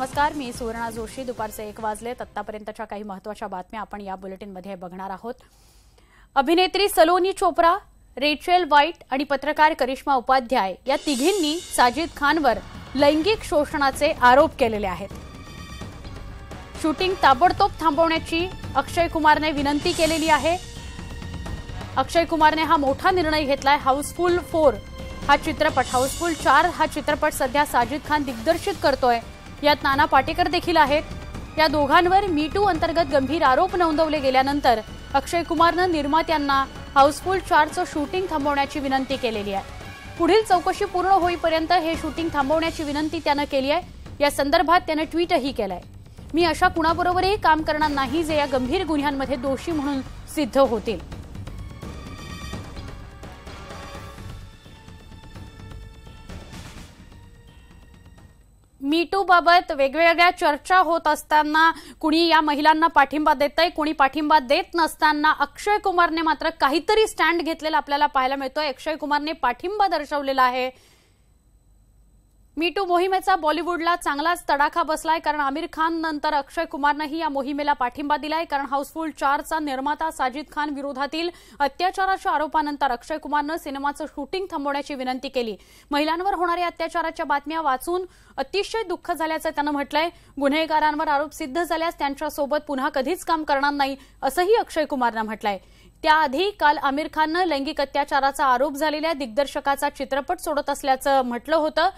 नमस्कार, मी सुवर्णा जोशी. दुपारचे 1 वाजलेत. आतापर्यंतच्या काही महत्त्वाच्या बातम्या आपण या बुलेटिनमध्ये बघणार आहोत. अभिनेत्री सलोनी चोप्रा, रेचेल व्हाइट आणि पत्रकार करिश्मा उपाध्याय या तिघींनी साजिद खानवर लैंगिक शोषणाचे आरोप केलेले आहेत. शूटिंग ताबडतोब थांबवण्याची अक्षय कुमारने विनंती केलेली आहे. अक्षय कुमारने हा मोठा निर्णय घेतलाय. हाऊसफुल 4 हा चित्रपट, हाऊसफुल 4 हा चित्रपट सध्या साजिद खान दिग्दर्शित करतोय. यात नाना पाटेकर देखील आहेत. या दोघांवर मी टू अंतर्गत गंभीर आरोप नोंदवले गेल्यानंतर अक्षय कुमारनं निर्मात्यांना हाऊसफुल 4चं शूटिंग थांबवण्याची विनंती केलेली आहे. पुढील चौकशी पूर्ण होईपर्यंत हे शूटिंग थांबवण्याची विनंती त्यानं केली आहे. या संदर्भात त्यानं ट्विटही केलंय. मी अशा कुणाबरोबरही काम करणार नाही जे या गंभीर गुन्ह्यांमध्ये दोषी म्हणून सिद्ध होतील. मी टू बाबत वेगवेगळ्या चर्चा होत असताना कुणी या महिलांना पाठिंबा देतंय, कुणी पाठिंबा देत नसताना अक्षय कुमारने मात्र काहीतरी स्टँड घेतलेला आपल्याला पाहायला मिळतोय. अक्षय कुमारने पाठिंबा दर्शवलेला आहे. मी टू मोहिमेचा बॉलिवूडला चांगलाच तडाखा बसलाय, कारण आमिर खान नंतर अक्षय कुमारनंही या मोहिमेला पाठिंबा दिलाय. कारण हाऊसफुल 4चा निर्माता साजिद खान विरोधातील अत्याचाराच्या आरोपानंतर अक्षय कुमारनं सिनेमाचं शूटिंग थांबवण्याची विनंती केली. महिलांवर होणाऱ्या अत्याचाराच्या बातम्या वाचून अतिशय दुःख झाल्याचं त्यानं म्हटलंय. गुन्हेगारांवर आरोप सिद्ध झाल्यास त्यांच्यासोबत पुन्हा कधीच काम करणार नाही असंही अक्षय कुमारनं म्हटलंय. त्याआधी काल आमिर खाननं लैंगिक अत्याचाराचा आरोप झालेल्या दिग्दर्शकाचा चित्रपट सोडत असल्याचं म्हटलं होतं.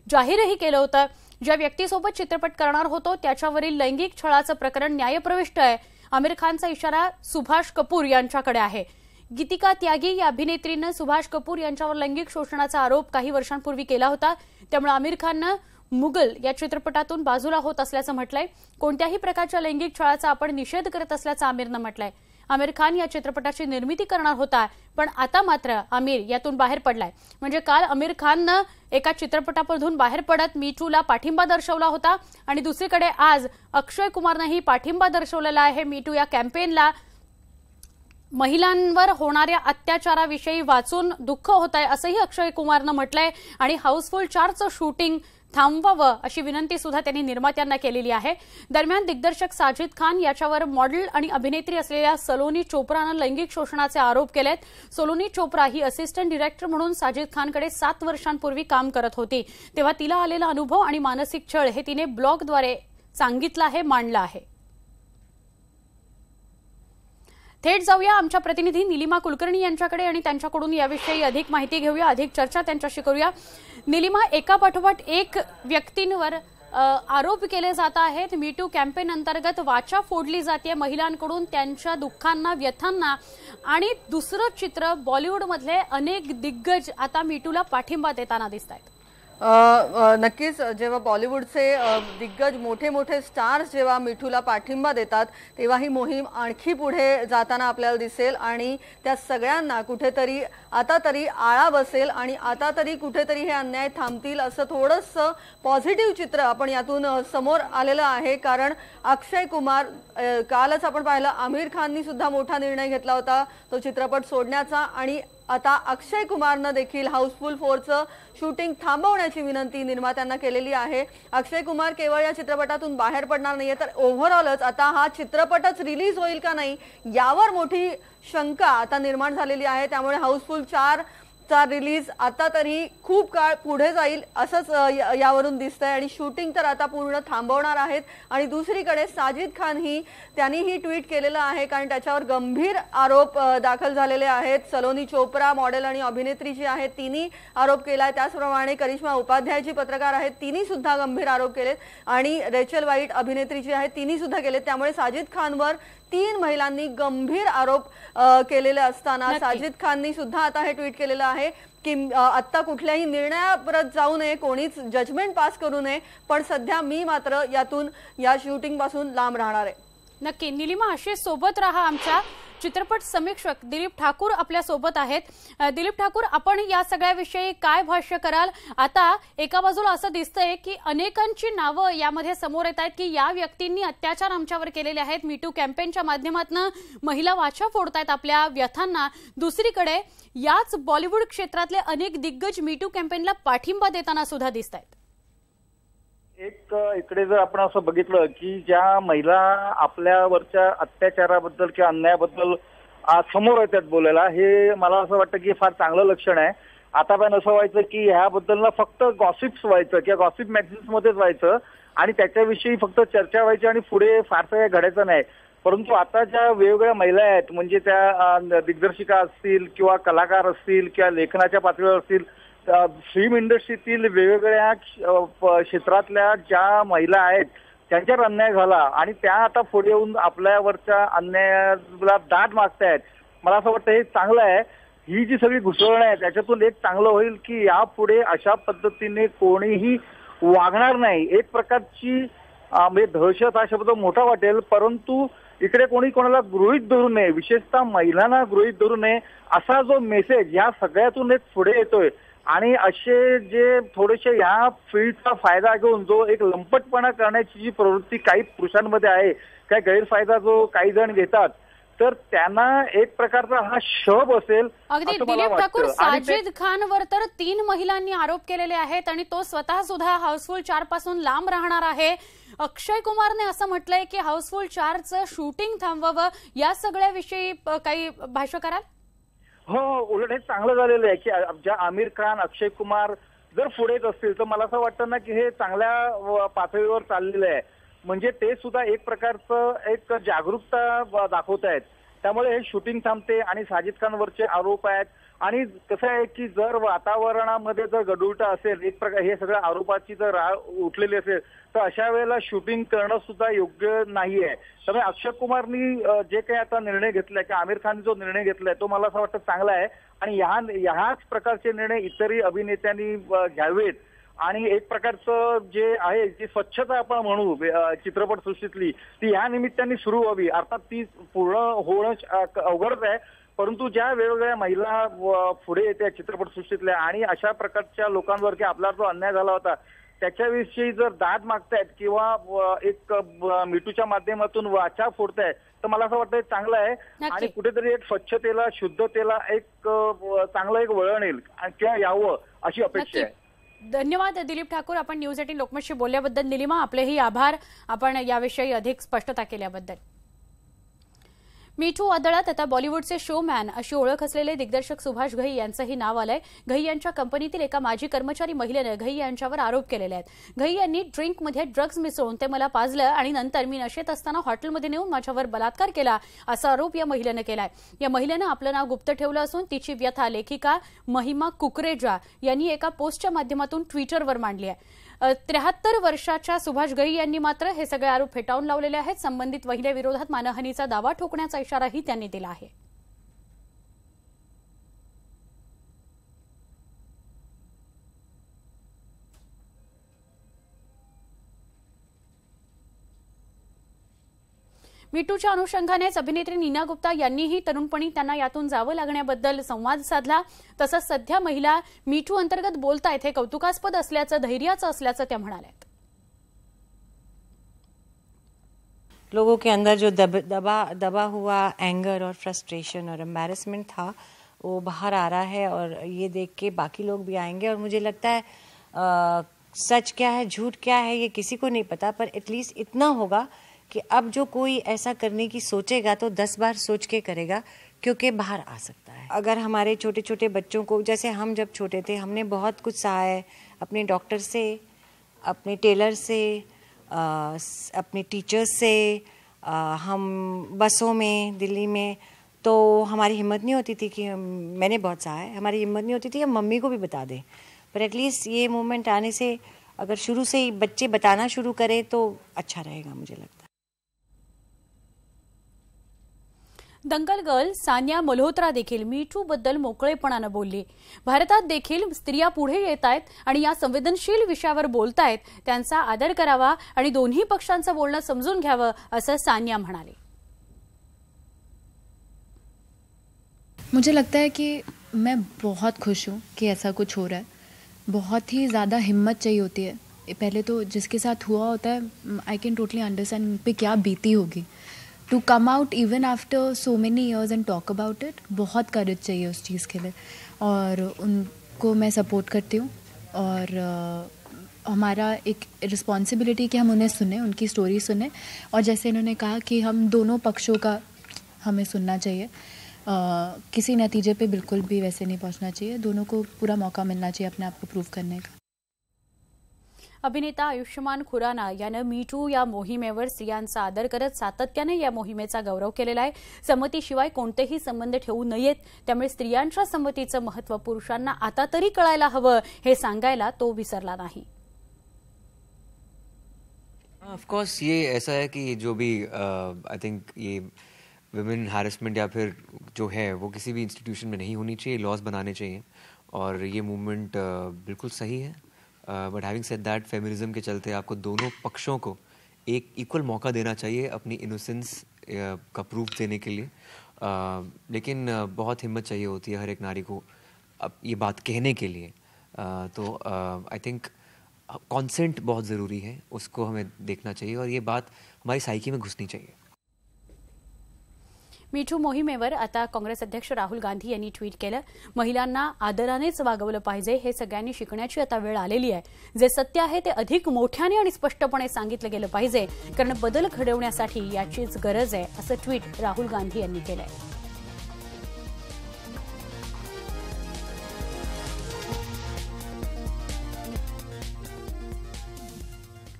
जाहीरही केलं होतं. ज्या व्यक्तीसोबत चित्रपट करणार होतो त्याच्यावरील लैंगिक छळाचं प्रकरण न्यायप्रविष्ट आहे. आमिर खानचा इशारा सुभाष कपूर यांच्याकडे आहे. गीतिका त्यागी या अभिनेत्रीनं सुभाष कपूर यांच्यावर लैंगिक शोषणाचा आरोप काही वर्षांपूर्वी केला होता. त्यामुळे आमिर खाननं मुघल या चित्रपटातून बाजूला होत असल्याचं म्हटलंय. कोणत्याही प्रकारच्या लैंगिक छळाचा आपण निषेध करत असल्याचं आमिरनं म्हटलंय. आमिर खान या चित्रपटाची निर्मिती करणार होता, पण आता मात्र आमिर यातून बाहेर पडलाय. म्हणजे काल आमिर खाननं एका चित्रपटामधून बाहेर पडत मी टूला पाठिंबा दर्शवला होता आणि दुसरीकडे आज अक्षय कुमारनंही पाठिंबा दर्शवलेला आहे मी टू या कॅम्पेनला. महिलांवर होणाऱ्या अत्याचाराविषयी वाचून दुःख होत आहे असंही अक्षय कुमारनं म्हटलंय आणि हाऊसफुल 4चं शूटिंग थांबवावं अशी विनंती सुद्धा त्यांनी निर्मात्यांना केलेली आहे. दरम्यान दिग्दर्शक साजिद खान याच्यावर मॉडेल आणि अभिनेत्री असलेल्या सलोनी चोप्रानं लैंगिक शोषणाचे आरोप केलेत. सलोनी चोप्रा ही असिस्टंट डायरेक्टर म्हणून साजिद खानकडे 7 वर्षांपूर्वी काम करत होती. तेव्हा तिला आलेला अनुभव आणि मानसिक छळ हे तिने ब्लॉगद्वारे सांगितलं आहे, मांडलं आहे. थेट जाऊया आमच्या प्रतिनिधी निलिमा कुलकर्णी यांच्याकडे आणि त्यांच्याकडून याविषयी अधिक माहिती घेऊया, अधिक चर्चा त्यांच्याशी करूया. निलिमा, एकापाठोपाठ एक व्यक्तींवर आरोप केले जात आहेत. मी टू कॅम्पेन अंतर्गत वाचा फोडली जाते महिलांकडून त्यांच्या दुःखांना, व्यथांना, आणि दुसरं चित्र बॉलिवूडमधले अनेक दिग्गज आता मी टूला पाठिंबा देताना दिसत आहेत. नक्कीच जेव्हा बॉलिवूडचे दिग्गज मोठे मोठे स्टार्स जेव्हा मिठूला पाठिंबा देतात तेव्हा ही मोहीम आणखी पुढे जाताना आपल्याला दिसेल आणि त्या सगळ्यांना कुठेतरी आता तरी आळा बसेल आणि आता तरी कुठेतरी हे अन्याय थांबतील असं थोडंसं पॉझिटिव्ह चित्र आपण यातून समोर आलेलं आहे. कारण अक्षय कुमार, कालच आपण पाहिलं आमिर खाननी सुद्धा मोठा निर्णय घेतला होता तो चित्रपट सोडण्याचा आणि आता अक्षय कुमारनं देखील हाऊसफुल 4चं शूटिंग थांबवण्याची विनंती निर्मात्यांना केलेली आहे. अक्षय कुमार केवळ या चित्रपटातून बाहेर पडणार नाहीये तर ओव्हरऑलच आता हा चित्रपटच रिलीज होईल का नाही यावर मोठी शंका आता निर्माण झालेली आहे. त्यामुळे हाऊसफुल 4चा रिलीज आता तरी खूप काळ पुढे जाईल असंच यावरून दिसतंय आणि शूटिंग तर आता पूर्ण थांबवणार आहेत. आणि दुसरीकडे साजिद खान त्यांनीही ट्विट केलेलं आहे कारण त्याच्यावर गंभीर आरोप दाखल झालेले आहेत. सलोनी चोप्रा मॉडेल आणि अभिनेत्री जी आहे तिने आरोप केलाय. त्याचप्रमाणे करिश्मा उपाध्याय जी पत्रकार आहेत तिने सुद्धा गंभीर आरोप केलेत आणि रेचेल व्हाइट अभिनेत्री जी आहे तिने सुद्धा केलेत. त्यामुळे साजिद खानवर 3 महिलांनी गंभीर आरोप केलेले असताना साजिद खाननी सुद्धा आता हे ट्विट केलेलं आहे की आता कुठल्याही निर्णयापर्यंत जाऊ नये, कोणीच जजमेंट पास करू नये, पण सध्या मी मात्र यातून या शूटिंग पासून लांब राहणार आहे. नक्की निलिमा, अशी सोबत राहा. आमच्या चित्रपट समीक्षक दिलीप ठाकूर आपल्या सोबत आहेत. दिलीप ठाकूर, आपण या सगळ्याविषयी काय भाष्य कराल? आता एका बाजूला असं दिसतंय की अनेकांची नावं यामध्ये समोर येत आहेत की या व्यक्तींनी अत्याचार आमच्यावर केलेले आहेत. मी टू कॅम्पेनच्या माध्यमातून महिला वाचा फोडतायत आपल्या व्यथांना. दुसरीकडे याच बॉलिवूड क्षेत्रातले अनेक दिग्गज मी टू कॅम्पेनला पाठिंबा देताना सुद्धा दिसत आहेत. एक इकडे जर आपण असं बघितलं की ज्या महिला आपल्यावरच्या अत्याचाराबद्दल किंवा अन्यायाबद्दल समोर येतात बोलायला, हे मला असं वाटतं की फार चांगलं लक्षण आहे. आता पण असं व्हायचं की ह्याबद्दल ना फक्त गॉसिप्स व्हायचं किंवा गॉसिप मॅगझिन्स मध्येच व्हायचं आणि त्याच्याविषयी फक्त चर्चा व्हायची आणि पुढे फारसं काही घडायचं नाही. परंतु आता ज्या वेगवेगळ्या महिला आहेत, म्हणजे त्या दिग्दर्शिका असतील किंवा कलाकार असतील किंवा लेखनाच्या पातळीवर असतील, फिल्म इंडस्ट्रीतील वेगवेगळ्या क्षेत्रातल्या ज्या महिला आहेत त्यांच्यावर अन्याय झाला आणि त्या आता पुढे येऊन आपल्यावरच्या अन्यायाला दाद मागतायत. मला असं वाटतं हे चांगलं आहे. ही जी सगळी घुसळण आहे त्याच्यातून एक चांगलं होईल की यापुढे अशा पद्धतीने कोणीही वागणार नाही. एक प्रकारची म्हणजे दहशत हा शब्द मोठा वाटेल, परंतु इकडे कोणी कोणाला गृहीत धरू नये, विशेषतः महिलांना गृहीत धरू नये, असा जो मेसेज या सगळ्यातून एक पुढे येतोय. आणि असे जे थोडेसे ह्या फील्डचा फायदा घेऊन जो एक लंपटपणा करण्याची जी प्रवृत्ती काही पुरुषांमध्ये आहे, काही गैरफायदा जो काही जण घेतात, तर त्यांना एक प्रकारचा हा शब असेल. अगदी दिलीप ठाकूर, साजिद खानवर तर 3 महिलांनी आरोप केलेले आहेत आणि तो स्वतः सुद्धा हाऊसफुल 4 पासून लांब राहणार आहे. अक्षय कुमारने असं म्हटलंय की हाऊसफुल 4चं शूटिंग थांबवावं. या सगळ्याविषयी काही भाष्य कराल? हो, उलट हे चांगलं झालेलं आहे की ज्या आमिर खान, अक्षय कुमार जर पुढे येत असतील तर मला असं वाटतं ना की हे चांगल्या पातळीवर चाललेलं आहे. म्हणजे ते सुद्धा एक प्रकारचं एक जागरूकता दाखवत आहेत. त्यामुळे हे शूटिंग थांबते आणि साजिद खानवरचे आरोप आहेत. आणि कसं आहे की जर वातावरणामध्ये जर गडुलटा असेल, एक प्रकार हे सगळ्या आरोपाची जर राळ उठलेली असेल, तर अशा वेळेला शूटिंग करणं सुद्धा योग्य नाहीये. त्यामुळे अक्षय कुमारनी जे काही आता निर्णय घेतलाय किंवा आमिर खानने जो निर्णय घेतलाय तो मला असं वाटतं चांगला आहे. आणि ह्याच प्रकारचे निर्णय इतरही अभिनेत्यांनी घ्यावेत. आणि एक प्रकारचं जे आहे जी स्वच्छता आपण म्हणू चित्रपट सृष्टीतली, ती ह्या निमित्ताने सुरू व्हावी. अर्थात ती पूर्ण होणं अवघडच आहे, परंतु ज्या वेगवेगळ्या महिला पुढे येत्या चित्रपट सृष्टीतल्या आणि अशा प्रकारच्या लोकांवर की आपला जो अन्याय झाला होता त्याच्याविषयी जर दाद मागतायत किंवा एक मीटूच्या माध्यमातून वाचा फोडतायत, तर मला असं वाटतं चांगलं आहे. आणि कुठेतरी एक स्वच्छतेला, शुद्धतेला एक चांगलं एक वळण येईल किंवा यावं अशी अपेक्षा आहे. धन्यवाद दिलीप ठाकूर, आपण न्यूज 18 लोकमतशी बोलल्याबद्दल. निलिमा, आपलेही आभार, आपण याविषयी अधिक स्पष्टता केल्याबद्दल. मीठू वादळात आता बॉलिवूडचे शोमॅन अशी ओळख असलेले दिग्दर्शक सुभाष घई यांचंही नाव आलंय. घई यांच्या कंपनीतील एका माजी कर्मचारी महिलेनं घई यांच्यावर आरोप केलेले आहेत. घई यांनी ड्रिंकमध्ये ड्रग्ज मिसळून ते मला पाजलं आणि नंतर मी नशेत असताना हॉटेलमध्ये नेऊन माझ्यावर बलात्कार केला, असा आरोप या महिलेनं केलाय. या महिलेनं आपलं नाव गुप्त ठेवलं असून तिची व्यथा लेखिका महिमा कुकरेजा यांनी एका पोस्टच्या माध्यमातून ट्विटरवर मांडली आहे. 73 वर्षाच्या सुभाष घई यांनी मात्र हे सगळे आरोप फेटाळून लावलेले आहेत. संबंधित महिलेविरोधात मानहानीचा दावा ठोकण्याचा इशाराही त्यांनी दिला आहे. मीटूच्या अनुषंगानेच अभिनेत्री नीना गुप्ता यांनीही तरुणपणी त्यांना यातून जावं लागण्याबद्दल संवाद साधला. तसंच सध्या महिला मीटू अंतर्गत बोलतायत हे कौतुकास्पद असल्याचं, धैर्याचं असल्याचं त्या म्हणाल्या. लोगों के अंदर जो दबा हुआ एंगर और फ्रस्ट्रेशन और एम्बैरेसमेंट था वो बाहर आ रहा है और ये देख के बाकी लोग भी आएंगे. और मुझे लगता है सच क्या है झूठ क्या है ये किसी को नहीं पता, पर एटलीस्ट इतना होगा कि अब जो कोई ऐसा करने की सोचेगा तो 10 बार सोच के करेगा, क्योंकि बाहर आ सकता है. अगर हमारे छोटे छोटे बच्चों को, जैसे हम जब छोटे थे हमने बहुत कुछ सहा है, अपने डॉक्टर से, अपने टेलर से, अपने टीचर्स से, हम बसों में दिल्ली में, तो हमारी हिम्मत नहीं होती थी कि मैंने बहुत सहा है, हमारी हिम्मत नहीं होती थी हम मम्मी को भी बता दें. पर एटलीस्ट ये मोमेंट आने से अगर शुरू से ही बच्चे बताना शुरू करें तो अच्छा रहेगा मुझे लगता है. दंगल गर्ल सानिया मल्होत्रा देखील मीटू बद्दल मोकळेपणानं बोलली. भारतात देखील स्त्रिया पुढे येत आहेत आणि या संवेदनशील विषयावर बोलतायत, त्यांचा आदर करावा आणि दोन्ही पक्षांचं बोलणं समजून घ्यावं, असं सानिया म्हणाले. मुझे लगता है कि मैं बहुत खुश हूँ कि ऐसा कुछ हो रहा है. बहुत ही ज़्यादा हिम्मत चाहिए होती है. पहले तो जिसके साथ हुआ होता है आई कैन टोटली अंडरस्टैंड उन पे क्या बीती होगी. To come out even after so many years and talk about it, बहुत करेज चाहिए उस चीज़ के लिए और उनको मैं सपोर्ट करती हूँ. और हमारा एक रिस्पॉन्सिबिलिटी कि हम उन्हें सुने, उनकी स्टोरी सुने, और जैसे इन्होंने कहा कि हम दोनों पक्षों का हमें सुनना चाहिए। किसी नतीजे पे बिल्कुल भी वैसे नहीं पहुंचना चाहिए, दोनों को पूरा मौका मिलना चाहिए अपने आप को प्रूव करने का। अभिनेता आयुष्मान खुराना यानं मी टू या मोहिमेवर स्त्रियांचा आदर करत सातत्याने या मोहिमेचा गौरव केलेला आहे। संमतीशिवाय कोणतेही संबंध ठेवू नयेत, त्यामुळे स्त्रियांच्या संमतीचं महत्त्व पुरुषांना आता तरी कळायला हवं हे सांगायला तो विसरला नाही। ऑफ कोर्स ये ऐसा है कि जो भी आई थिंक ये विमेन हैरेसमेंट या फिर जो है वो किसी भी इंस्टीट्यूशन में नहीं होनी चाहिए, लॉज बनाने चाहिए, और ये मूवमेंट बिल्कुल सही है। But having said that, feminism के चलते आपको दोनों पक्षों को एक इक्वल मौका देना चाहिए अपनी इनोसेंस का प्रूफ देने के लिए। लेकिन बहुत हिम्मत चाहिए होती है हर एक नारी को अब ये बात कहने के लिए। तो आई थिंक कॉन्सेंट बहुत ज़रूरी है, उसको हमें देखना चाहिए और ये बात हमारी साइकी में घुसनी चाहिए। मीठू मोहिमेवर आता काँग्रेस अध्यक्ष राहुल गांधी यांनी ट्विट केलं, महिलांना आदरानेच वागवलं पाहिजे, हे सगळ्यांनी शिकण्याची आता वेळ आलेली आहे। जे सत्य आहे ते अधिक मोठ्याने आणि स्पष्टपणे सांगितलं गेलं पाहिजे, कारण बदल घडवण्यासाठी याचीच गरज आहे, असं ट्विट राहुल गांधी यांनी केलंय।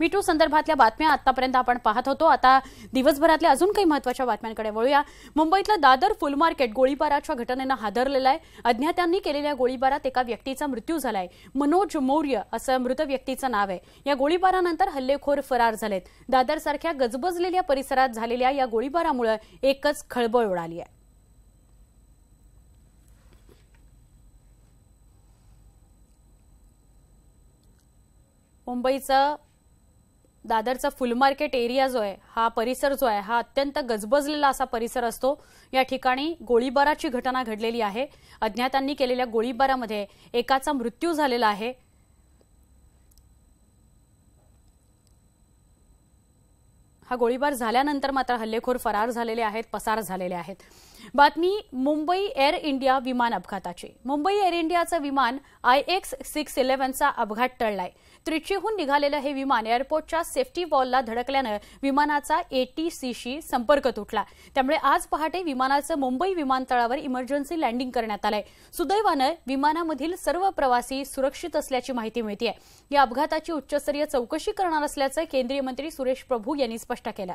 मीटू संदर्भातल्या बातम्या आतापर्यंत आपण पाहत होतो। आता दिवसभरातल्या अजून काही महत्त्वाच्या बातम्यांकडे वळूया। मुंबईतलं दादर फुल मार्केट गोळीबाराच्या घटनेनं हादरलेलं आहे। अज्ञातांनी केलेल्या गोळीबारात एका व्यक्तीचा मृत्यू झालाय। मनोज मौर्य असं मृत व्यक्तीचं नाव आहे। या गोळीबारानंतर हल्लेखोर फरार झालेत। दादरसारख्या गजबजलेल्या परिसरात झालेल्या या गोळीबारामुळे एकच खळबळ उडाली आहे। मुंबईचं दादरचा फुल मार्केट एरिया जो आहे, हा परिसर जो आहे, हा अत्यंत गजबजलेला असा परिसर असतो। या ठिकाणी गोळीबाराची घटना घडलेली आहे। अज्ञातांनी केलेल्या गोळीबारामध्ये एकाचा मृत्यू झालेला आहे। हा गोळीबार झाल्यानंतर मात्र हल्लेखोर फरार झालेले आहेत, पसार झालेले आहेत। बातमी मुंबई एअर इंडिया विमान अपघाताची। मुंबई एअर इंडियाचं विमान IX611चा अपघात टळलाय। त्रिचीहून निघालेलं हे विमान एअरपोर्टच्या सेफ्टी वॉलला धडकल्यानं विमानाचा ATCशी संपर्क तुटला। त्यामुळे आज पहाटे विमानाचं मुंबई विमानतळावर इमर्जन्सी लँडिंग करण्यात आलंय। सुदैवानं विमानामधील सर्व प्रवासी सुरक्षित असल्याची माहिती मिळतेय। या अपघाताची उच्चस्तरीय चौकशी करणार असल्याचं केंद्रीय मंत्री सुरेश प्रभू यांनी स्पष्ट केलं।